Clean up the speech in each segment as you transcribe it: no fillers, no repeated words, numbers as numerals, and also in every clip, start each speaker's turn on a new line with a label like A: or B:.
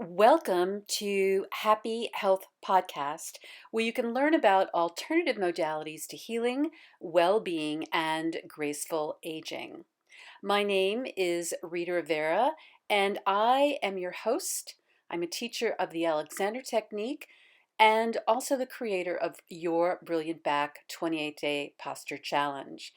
A: Welcome to Happy Health Podcast, where you can learn about alternative modalities to healing, well being, and graceful aging. My name is Rita Rivera, and I am your host. I'm a teacher of the Alexander Technique and also the creator of Your Brilliant Back 28-Day Posture Challenge.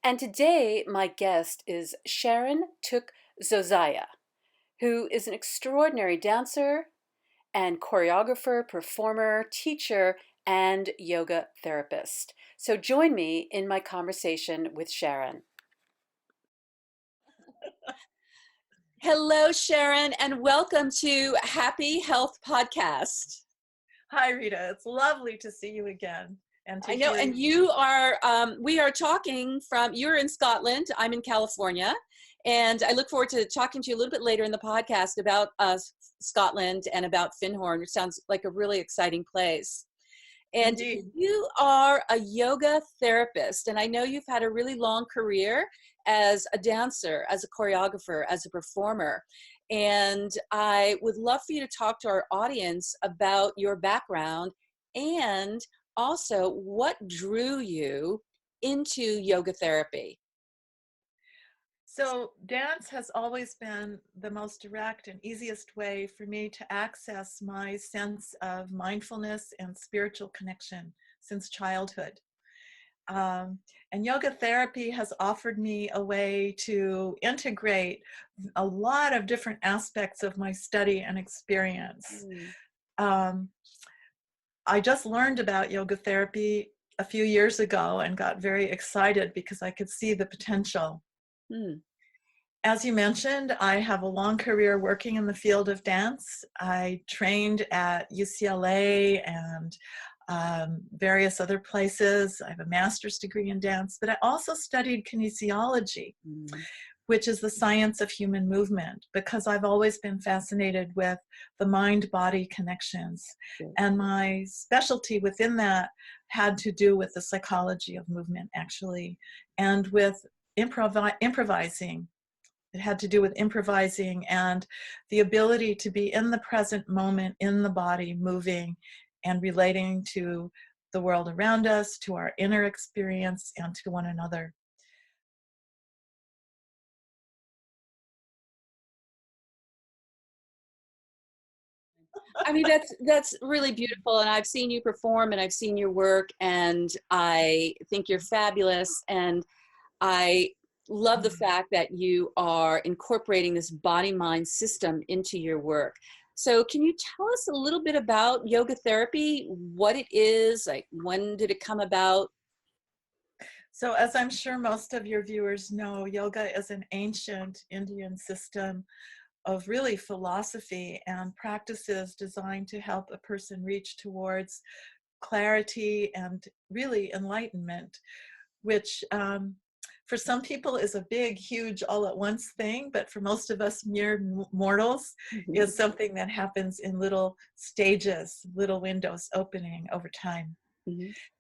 A: And today, my guest is Sharon Took Zozaya, who is an extraordinary dancer and choreographer, performer, teacher, and yoga therapist. So join me in my conversation with Sharon. Hello, Sharon, and welcome to Happy Health Podcast.
B: Hi, Rita. It's lovely to see you again. And to
A: I know,
B: hear
A: and you are, we are talking from, you're in Scotland, I'm in California, and I look forward to talking to you a little bit later in the podcast about Scotland and about Findhorn, which sounds like a really exciting place. And
B: Indeed.
A: you are a yoga therapist, and I know you've had a really long career as a dancer, as a choreographer, as a performer. And I would love for you to talk to our audience about your background and also what drew you into yoga therapy.
B: So, dance has always been the most direct and easiest way for me to access my sense of mindfulness and spiritual connection since childhood. And yoga therapy has offered me a way to integrate a lot of different aspects of my study and experience. Um, I just learned about yoga therapy a few years ago and got very excited because I could see the potential.
A: Mm.
B: As you mentioned, I have a long career working in the field of dance. I trained at UCLA and various other places. I have a master's degree in dance, but I also studied kinesiology, which is the science of human movement, because I've always been fascinated with the mind-body connections. And my specialty within that had to do with the psychology of movement, actually, and with improvising. It had to do with improvising and the ability to be in the present moment, in the body, moving and relating to the world around us, to our inner experience, and to one another.
A: I mean, that's really beautiful, and I've seen you perform, and I've seen your work, and I think you're fabulous, and I love the fact that you are incorporating this body-mind system into your work. So can you tell us a little bit about yoga therapy, what it is, like when did it come about?
B: So, as I'm sure most of your viewers know, yoga is an ancient Indian system of really philosophy and practices designed to help a person reach towards clarity and really enlightenment, which for some people is a big, huge, all at once thing, but for most of us mere mortals is something that happens in little stages, little windows opening over time.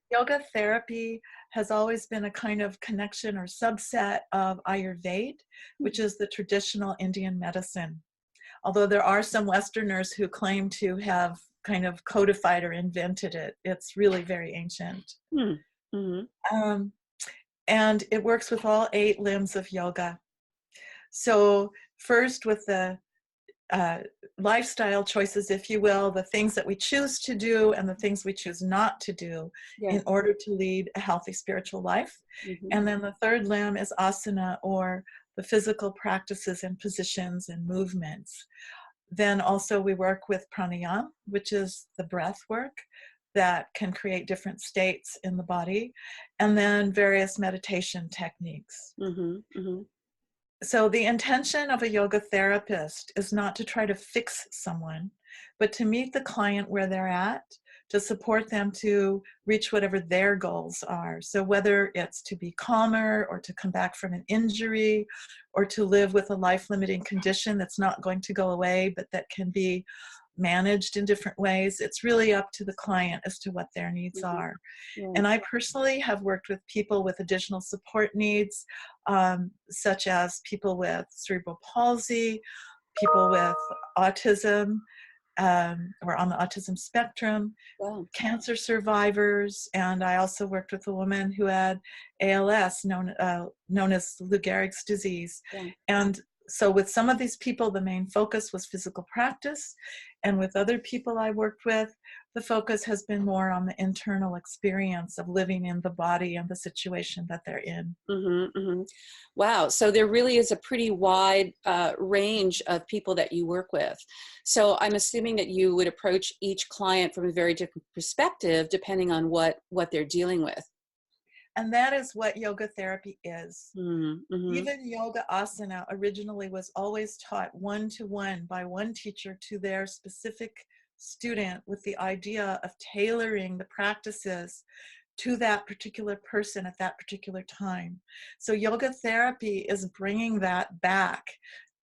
B: Yoga therapy has always been a kind of connection or subset of Ayurveda, which is the traditional Indian medicine. Although there are some Westerners who claim to have kind of codified or invented it, it's really very ancient. And it works with all 8 limbs of yoga. So first with the lifestyle choices, if you will, the things that we choose to do and the things we choose not to do in order to lead a healthy spiritual life. And then the third limb is asana, or the physical practices and positions and movements. Then also we work with pranayama, which is the breath work that can create different states in the body, and then various meditation techniques. So the intention of a yoga therapist is not to try to fix someone, but to meet the client where they're at, to support them to reach whatever their goals are. So whether it's to be calmer or to come back from an injury or to live with a life-limiting condition that's not going to go away, but that can be managed in different ways, it's really up to the client as to what their needs are. And I personally have worked with people with additional support needs, such as people with cerebral palsy, people with autism, or on the autism spectrum,
A: Wow.
B: cancer survivors, and I also worked with a woman who had ALS, known as Lou Gehrig's disease.
A: Yeah.
B: And so with some of these people, the main focus was physical practice, and with other people I worked with, the focus has been more on the internal experience of living in the body and the situation that they're in.
A: Mm-hmm, mm-hmm. Wow. So there really is a pretty wide range of people that you work with. So I'm assuming that you would approach each client from a very different perspective, depending on what they're dealing with.
B: And that is what yoga therapy is.
A: Mm-hmm.
B: Even yoga asana originally was always taught one-to-one by one teacher to their specific student, with the idea of tailoring the practices to that particular person at that particular time. So yoga therapy is bringing that back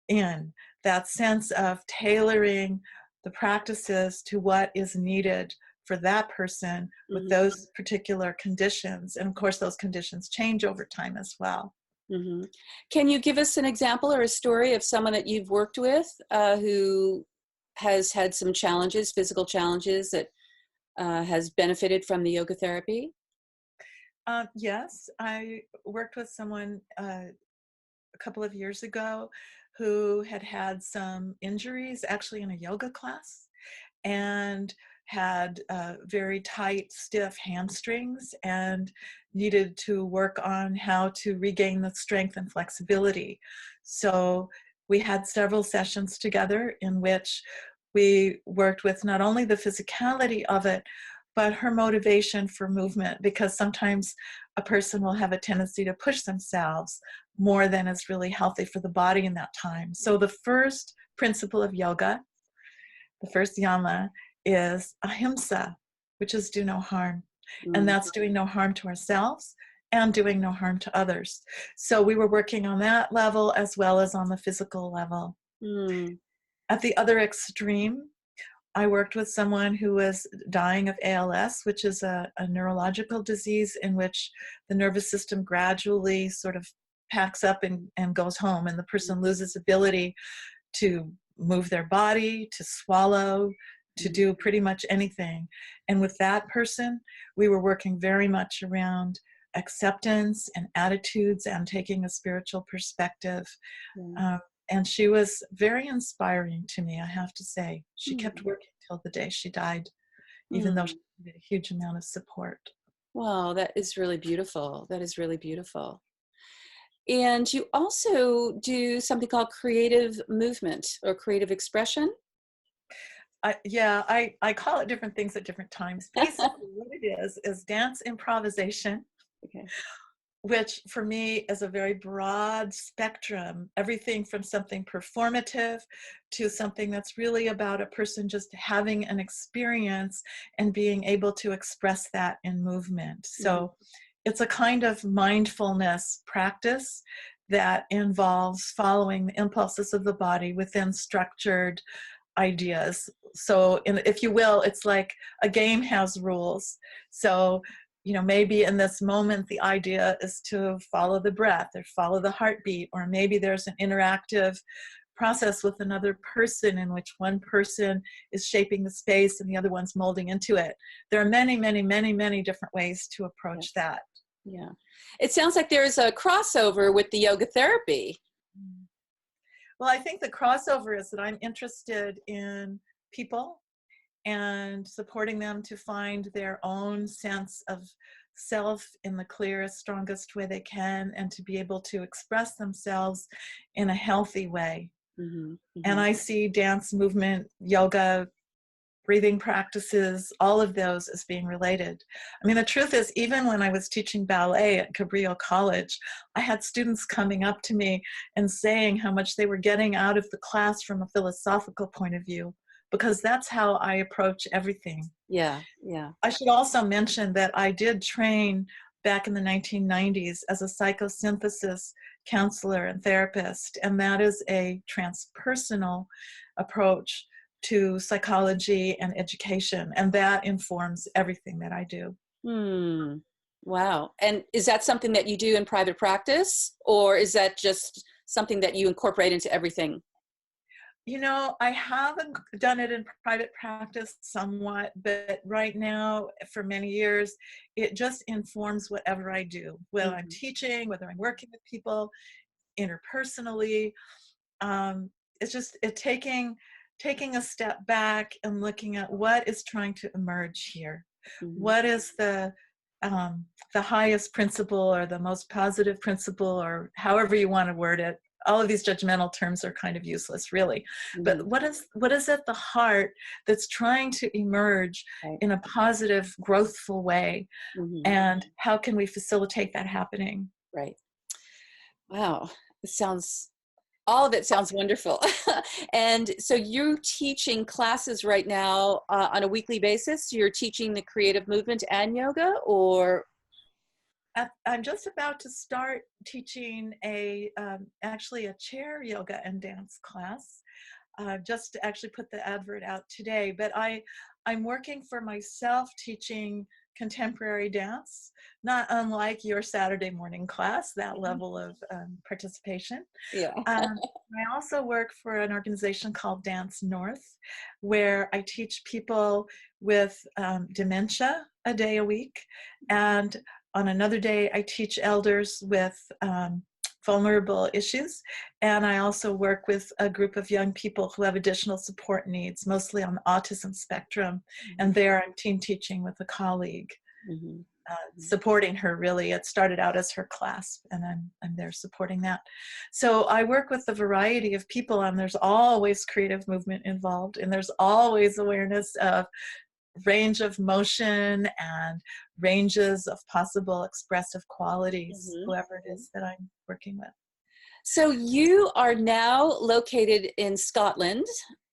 B: in, that sense of tailoring the practices to what is needed for that person with
A: Mm-hmm.
B: those particular conditions. And of course, those conditions change over time as well.
A: Mm-hmm. Can you give us an example or a story of someone that you've worked with who has had some challenges, physical challenges, that has benefited from the yoga therapy?
B: Yes, I worked with someone a couple of years ago who had had some injuries actually in a yoga class, and had very tight, stiff hamstrings, and needed to work on how to regain the strength and flexibility. So we had several sessions together in which we worked with not only the physicality of it, but her motivation for movement, because sometimes a person will have a tendency to push themselves more than is really healthy for the body in that time. So the first principle of yoga, the first yama, is ahimsa, which is do no harm. And
A: Mm.
B: that's doing no harm to ourselves and doing no harm to others. So we were working on that level as well as on the physical level.
A: Mm.
B: At the other extreme, I worked with someone who was dying of ALS, which is a neurological disease in which the nervous system gradually sort of packs up and goes home, and the person loses ability to move their body, to swallow, to
A: Mm.
B: do pretty much anything. And with that person, we were working very much around acceptance and attitudes and taking a spiritual perspective.
A: Yeah.
B: Um, and she was very inspiring to me, I have to say. She kept
A: Mm.
B: working till the day she died, even though she
A: Mm.
B: needed a huge amount of support.
A: Wow, that is really beautiful. That is really beautiful. And you also do something called creative movement or creative expression.
B: I call it different things at different times. Basically, what it is dance improvisation,
A: Okay.
B: which for me is a very broad spectrum, everything from something performative to something that's really about a person just having an experience and being able to express that in movement.
A: Mm-hmm.
B: So it's a kind of mindfulness practice that involves following the impulses of the body within structured ideas. So if you will, it's like a game has rules. So maybe in this moment the idea is to follow the breath or follow the heartbeat, or maybe there's an interactive process with another person in which one person is shaping the space and the other one's molding into it. There are many, many, many, many different ways to
A: Yeah.
B: approach that.
A: Yeah. It sounds like there's a crossover with the yoga therapy.
B: Well, I think the crossover is that I'm interested in people and supporting them to find their own sense of self in the clearest, strongest way they can, and to be able to express themselves in a healthy way.
A: Mm-hmm.
B: And
A: Mm-hmm.
B: I see dance, movement, yoga, breathing practices, all of those as being related. I mean, the truth is, even when I was teaching ballet at Cabrillo College, I had students coming up to me and saying how much they were getting out of the class from a philosophical point of view, because that's how I approach everything.
A: Yeah. Yeah.
B: I should also mention that I did train back in the 1990s as a psychosynthesis counselor and therapist, and that is a transpersonal approach to psychology and education, and that informs everything that I do.
A: Hmm. Wow. And is that something that you do in private practice, or is that just something that you incorporate into everything?
B: I haven't done it in private practice somewhat, but right now, for many years, it just informs whatever I do, whether I'm
A: Mm-hmm.
B: teaching, whether I'm working with people interpersonally. Um, it's just taking a step back and looking at what is trying to emerge here.
A: Mm-hmm.
B: What is the highest principle or the most positive principle, or however you want to word it. All of these judgmental terms are kind of useless, really.
A: Mm-hmm.
B: But what is at the heart that's trying to emerge
A: Right.
B: in a positive, growthful way?
A: Mm-hmm.
B: And how can we facilitate that happening?
A: Right. Wow. It sounds All of it sounds wonderful. And so you're teaching classes right now on a weekly basis. You're teaching the creative movement and yoga, or?
B: I'm just about to start teaching actually a chair yoga and dance class. Just to actually put the advert out today, but I'm working for myself teaching contemporary dance, not unlike your Saturday morning class, that level of participation.
A: Yeah.
B: I also work for an organization called Dance North, where I teach people with dementia a day a week. And on another day, I teach elders with vulnerable issues. And I also work with a group of young people who have additional support needs, mostly on the autism spectrum. And there I'm team teaching with a colleague.
A: Mm-hmm.
B: Supporting her, really. It started out as her class, and I'm there supporting that. So I work with a variety of people, and there's always creative movement involved, and there's always awareness of range of motion and ranges of possible expressive qualities, whoever it
A: Mm-hmm.
B: is that I'm working with.
A: So you are now located in Scotland,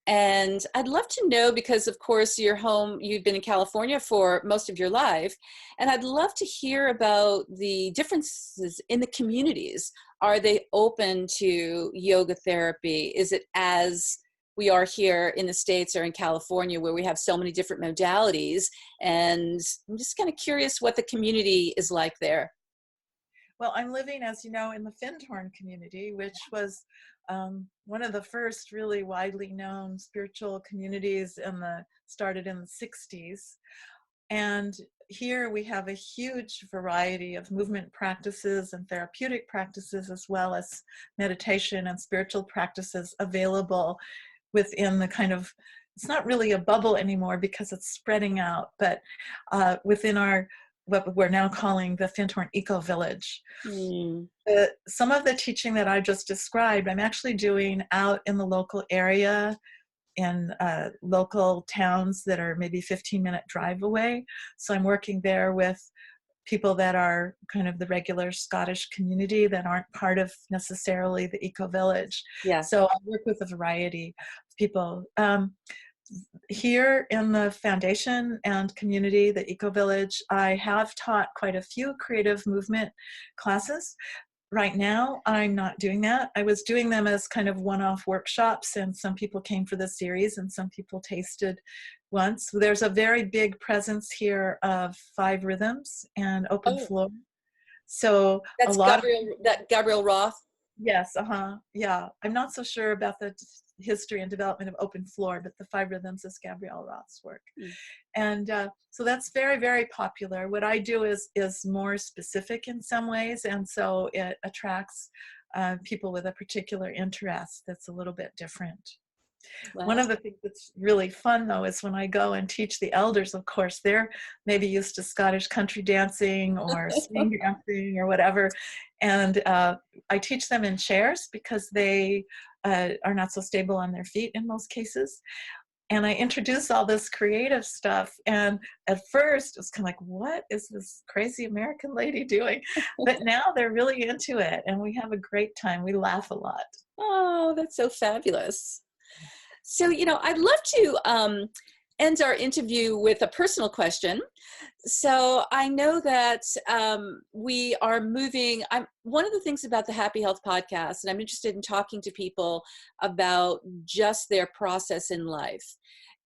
A: and I'd love to know, because of course you've been in California for most of your life, and I'd love to hear about the differences in the communities. Are they open to yoga therapy? Is it as we are here in the States or in California, where we have so many different modalities? And I'm just kind of curious what the community is like there.
B: Well, I'm living, as you know, in the Findhorn community, which was one of the first really widely known spiritual communities started in the 60s. And here we have a huge variety of movement practices and therapeutic practices, as well as meditation and spiritual practices available within the kind of, it's not really a bubble anymore because it's spreading out, but within what we're now calling the Findhorn Eco Village.
A: Mm.
B: Some of the teaching that I just described, I'm actually doing out in the local area, in local towns that are maybe 15-minute drive away. So I'm working there with people that are kind of the regular Scottish community that aren't part of necessarily the Eco Village.
A: Yeah.
B: So I work with a variety of people. Here in the foundation and community, the Eco Village, I have taught quite a few creative movement classes. Right now, I'm not doing that. I was doing them as kind of one-off workshops, and some people came for the series and some people tasted once. There's a very big presence here of 5 rhythms and open
A: Oh,
B: floor. So a
A: that's
B: lot of
A: Gabriel Roth.
B: yes, yeah. I'm not so sure about the history and development of open floor, but the 5 rhythms is Gabrielle Roth's work.
A: Mm.
B: And so that's very, very popular. What I do is more specific in some ways, and so it attracts people with a particular interest that's a little bit different. One
A: Wow.
B: of the things that's really fun, though, is when I go and teach the elders. Of course, they're maybe used to Scottish country dancing or swing dancing or whatever, and I teach them in chairs because they are not so stable on their feet in most cases. And I introduce all this creative stuff. And at first, it was kind of like, what is this crazy American lady doing? But now they're really into it, and we have a great time. We laugh a lot.
A: Oh, that's so fabulous. So, I'd love to end our interview with a personal question. So I know that we are moving. One of the things about the Happy Health podcast, and I'm interested in talking to people about just their process in life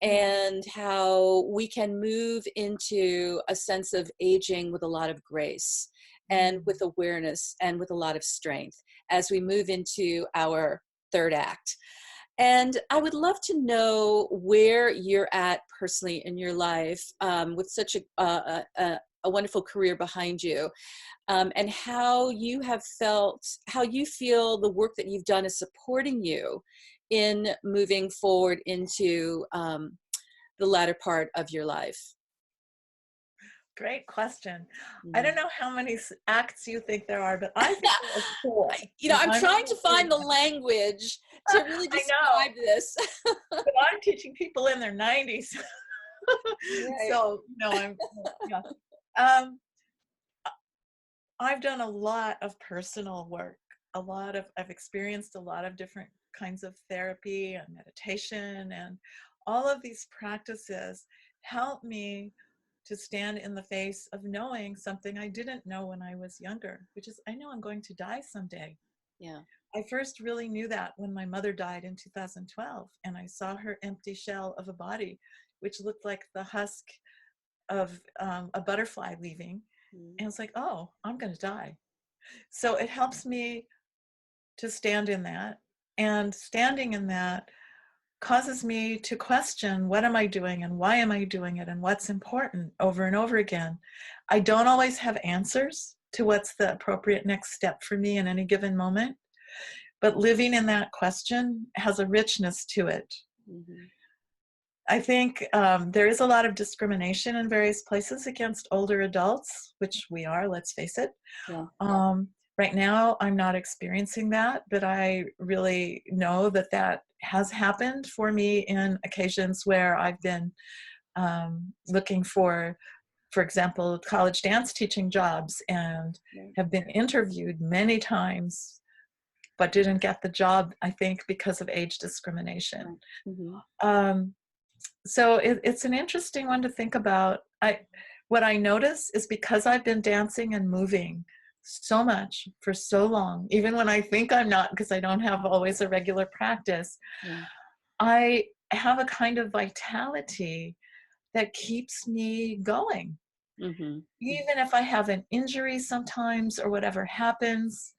A: and how we can move into a sense of aging with a lot of grace and with awareness and with a lot of strength as we move into our third act.
C: And I would love to know where you're at personally in your life, with such a wonderful career behind you, and how you have felt, how you feel the work that you've done is supporting you in moving forward into the latter part of your life.
B: Great question. I don't
C: Mm.
B: know how many acts you think there are, but I think there are four, and
C: I'm
B: I'm going
C: trying
B: to
C: to
B: agree.
C: find the language to really
B: I know,
C: describe this.
B: but I'm teaching people in their 90s.
C: Right.
B: So, no, yeah. Um, I've done a lot of personal work. I've experienced a lot of different kinds of therapy and meditation, and all of these practices help me to stand in the face of knowing something I didn't know when I was younger, which is I know I'm going to die someday.
C: Yeah.
B: I first really knew that when my mother died in 2012, and I saw her empty shell of a body, which looked like the husk of a butterfly leaving.
C: Mm.
B: And it's like, oh, I'm going to die. So it helps me to stand in that. And standing in that causes me to question what am I doing and why am I doing it and what's important over and over again. I don't always have answers to what's the appropriate next step for me in any given moment, but living in that question has a richness to it.
C: Mm-hmm.
B: I think there is a lot of discrimination in various places against older adults, which we are, let's face it.
C: Yeah.
B: Right now, I'm not experiencing that, but I really know that that has happened for me in occasions where I've been looking for example, college dance teaching jobs and
C: Yeah.
B: have been interviewed many times, but didn't get the job, I think, because of age discrimination.
C: Right. Mm-hmm.
B: Um, so it's an interesting one to think about. What I notice is because I've been dancing and moving so much for so long, even when I think I'm not, because I don't have always a regular practice,
C: Yeah.
B: I have a kind of vitality that keeps me going.
C: Mm-hmm.
B: Even if I have an injury sometimes or whatever happens,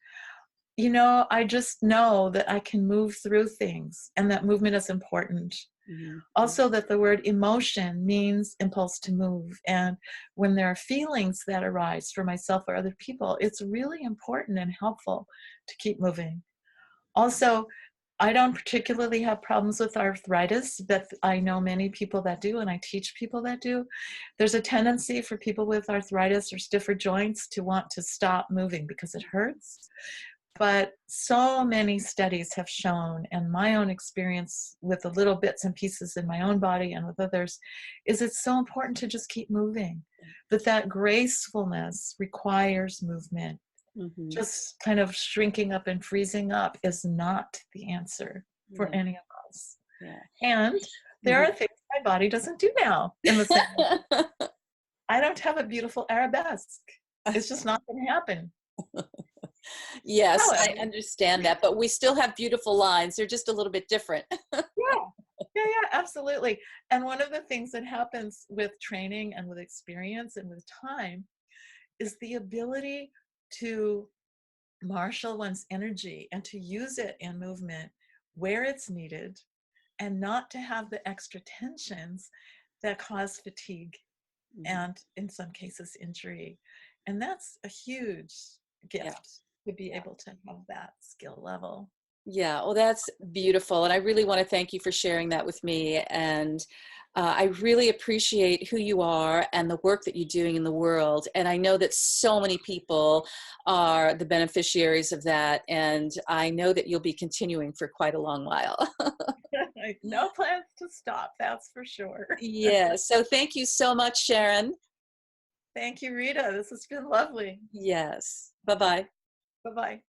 B: I just know that I can move through things and that movement is important.
C: Mm-hmm.
B: Also, that the word emotion means impulse to move. And when there are feelings that arise for myself or other people, it's really important and helpful to keep moving. Also, I don't particularly have problems with arthritis, but I know many people that do, and I teach people that do. There's a tendency for people with arthritis or stiffer joints to want to stop moving because it hurts. But so many studies have shown, and my own experience with the little bits and pieces in my own body and with others, is it's so important to just keep moving. That gracefulness requires movement.
C: Mm-hmm.
B: Just kind of shrinking up and freezing up is not the answer for
C: Yeah.
B: any of us.
C: Yeah.
B: And there are
C: Mm-hmm.
B: things my body doesn't do now in the same way. I don't have a beautiful arabesque. It's just not going to happen.
C: Yes,
B: However,
C: I understand that, but we still have beautiful lines. They're just a little bit different.
B: yeah, yeah, absolutely. And one of the things that happens with training and with experience and with time is the ability to marshal one's energy and to use it in movement where it's needed and not to have the extra tensions that cause fatigue
C: Mm-hmm.
B: and in some cases injury. And that's a huge
C: Yeah.
B: gift to be
C: Yeah.
B: able to have that skill level.
C: Yeah, well, that's beautiful. And I really want to thank you for sharing that with me. And I really appreciate who you are and the work that you're doing in the world. And I know that so many people are the beneficiaries of that. And I know that you'll be continuing for quite a long while.
B: No plans to stop, that's for sure.
C: Yeah, so thank you so much, Sharon.
B: Thank you, Rita. This has been lovely.
C: Yes. Bye-bye.
B: Bye-bye.